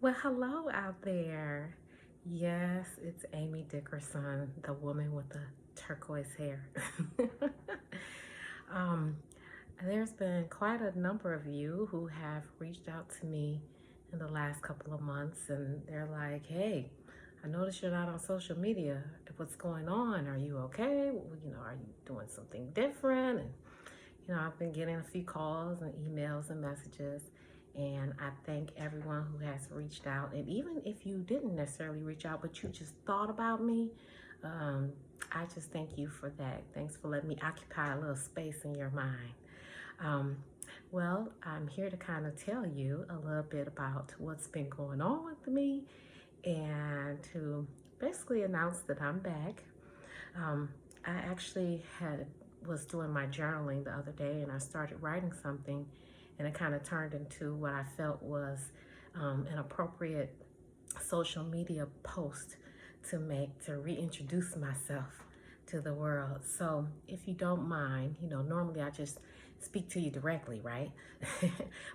Well, hello out there. Yes, it's Amy Dickerson, the woman with the turquoise hair. um, there's been quite a number of you who have reached out to me in the last couple of months, and they're like, "Hey, I noticed you're not on social media. What's going on? Are you okay? Are you doing something different?" And I've been getting a few calls and emails and messages, and I thank everyone who has reached out. And even if you didn't necessarily reach out, but you just thought about me, um, I just thank you for that. Thanks for letting me occupy a little space in your mind. Um, well, I'm here to kind of tell you a little bit about what's been going on with me and to basically announce that I'm back. Um, I actually was doing my journaling the other day, and I started writing something, and it kind of turned into what I felt was an appropriate social media post to reintroduce myself to the world. So if you don't mind, normally I just speak to you directly, right?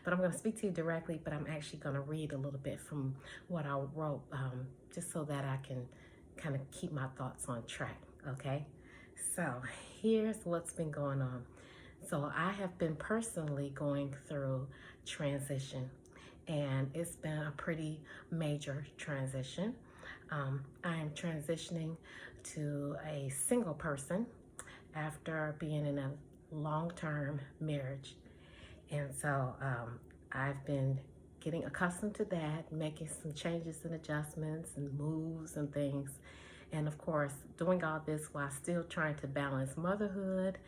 But I'm going to speak to you directly, but I'm actually going to read a little bit from what I wrote, just so that I can kind of keep my thoughts on track, okay? So here's what's been going on. So I have been personally going through transition, and it's been a pretty major transition. I am transitioning to a single person after being in a long-term marriage. And so I've been getting accustomed to that, making some changes and adjustments and moves and things. And of course, doing all this while still trying to balance motherhood,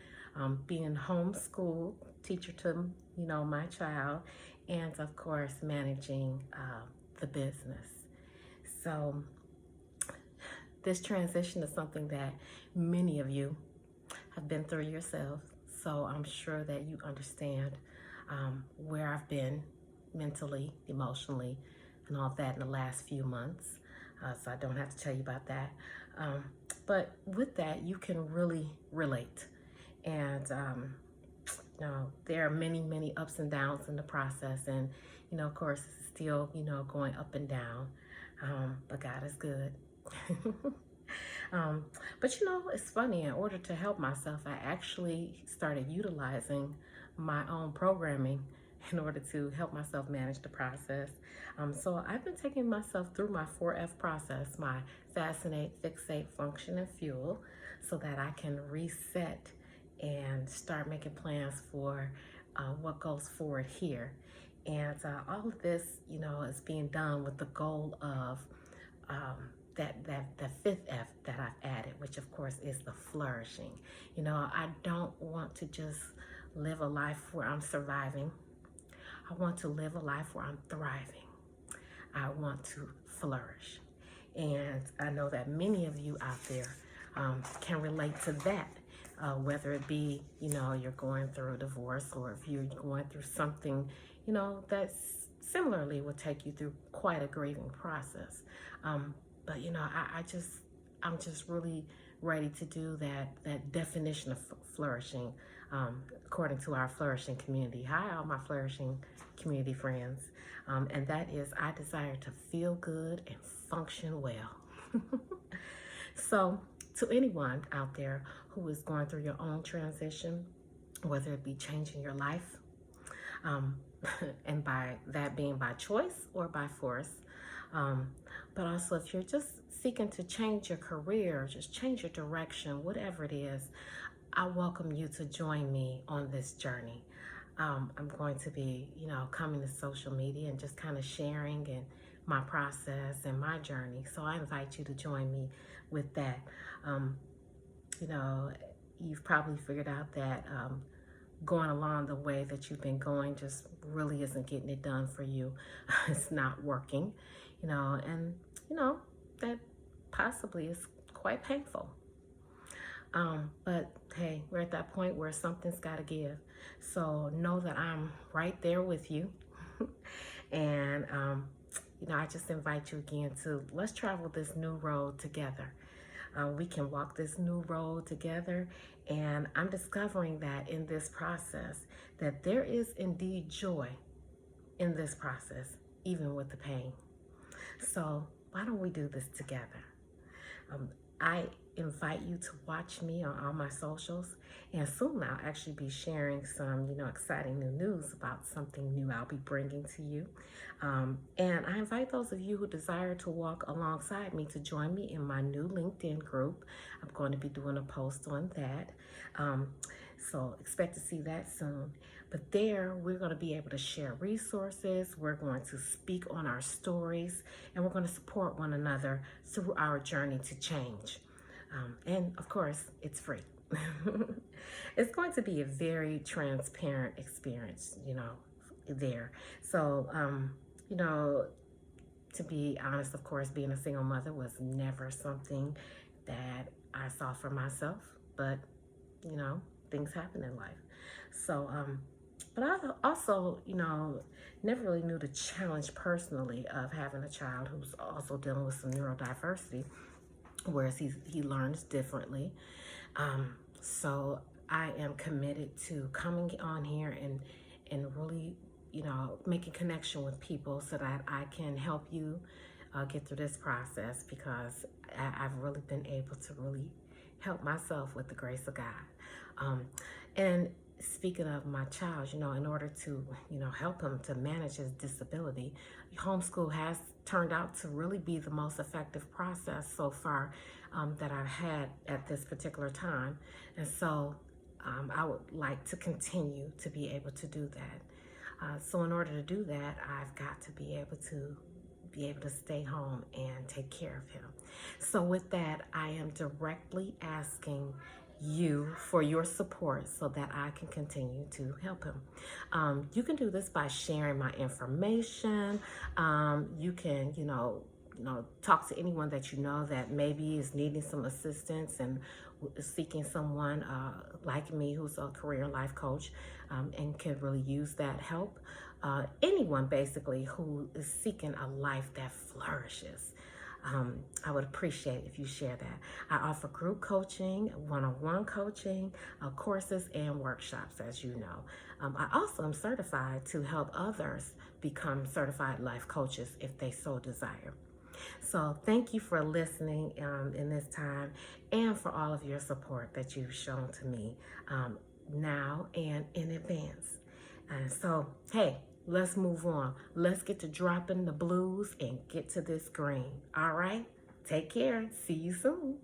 being homeschooled, teacher to, my child, and of course, managing the business. So this transition is something that many of you have been through yourselves. So I'm sure that you understand where I've been mentally, emotionally, and all that in the last few months. So I don't have to tell you about that. But with that, you can really relate. And, there are many, many ups and downs in the process. And, of course, it's still, going up and down. But God is good. Um, but it's funny, in order to help myself, I actually started utilizing my own programming in order to help myself manage the process. So I've been taking myself through my 4F process, my fascinate, fixate, function, and fuel, so that I can reset and start making plans for what goes forward here. And all of this, is being done with the goal of that fifth F that I've added, which of course is the flourishing. I don't want to just live a life where I'm surviving. I want to live a life where I'm thriving. I want to flourish. And I know that many of you out there can relate to that, whether it be, you're going through a divorce, or if you're going through something, that's similarly will take you through quite a grieving process. But I'm just really ready to do that definition of flourishing, according to our flourishing community. Hi, all my flourishing community friends. And that is, I desire to feel good and function well. So, to anyone out there who is going through your own transition, whether it be changing your life, um, and by that being by choice or by force, but also if you're just seeking to change your career, just change your direction, whatever it is, I welcome you to join me on this journey. I'm going to be, coming to social media and just kind of sharing and my process and my journey. So I invite you to join me with that. Um, you know, you've probably figured out that going along the way that you've been going just really isn't getting it done for you. It's not working, and that possibly is quite painful. But hey, we're at that point where something's got to give. So know that I'm right there with you. And, I just invite you again to let's travel this new road together. We can walk this new road together. And I'm discovering that in this process, that there is indeed joy in this process, even with the pain. So why don't we do this together? I invite you to watch me on all my socials, and soon I'll actually be sharing some, exciting new news about something new I'll be bringing to you. And I invite those of you who desire to walk alongside me to join me in my new LinkedIn group. I'm going to be doing a post on that. Um, so expect to see that soon. But there, we're going to be able to share resources. We're going to speak on our stories, and we're going to support one another through our journey to change. And of course, it's free. It's going to be a very transparent experience, there. So, to be honest, of course, being a single mother was never something that I saw for myself, but, things happen in life. So, but I also, never really knew the challenge personally of having a child who's also dealing with some neurodiversity, whereas he learns differently. So I am committed to coming on here and really, making connection with people so that I can help you get through this process, because I've really been able to really help myself with the grace of God. And speaking of my child, in order to, help him to manage his disability, homeschool has turned out to really be the most effective process so far that I've had at this particular time. And so I would like to continue to be able to do that. So in order to do that, I've got to be able to stay home and take care of him. So with that, I am directly asking you for your support so that I can continue to help him. You can do this by sharing my information. You can, talk to anyone that you know that maybe is needing some assistance and seeking someone like me who's a career life coach and can really use that help. Anyone basically who is seeking a life that flourishes. I would appreciate if you share that. I offer group coaching, one-on-one coaching, courses, and workshops, as you know. I also am certified to help others become certified life coaches if they so desire. So thank you for listening in this time, and for all of your support that you've shown to me now and in advance. And so, hey, let's move on. Let's get to dropping the blues and get to this green. All right? Take care. See you soon.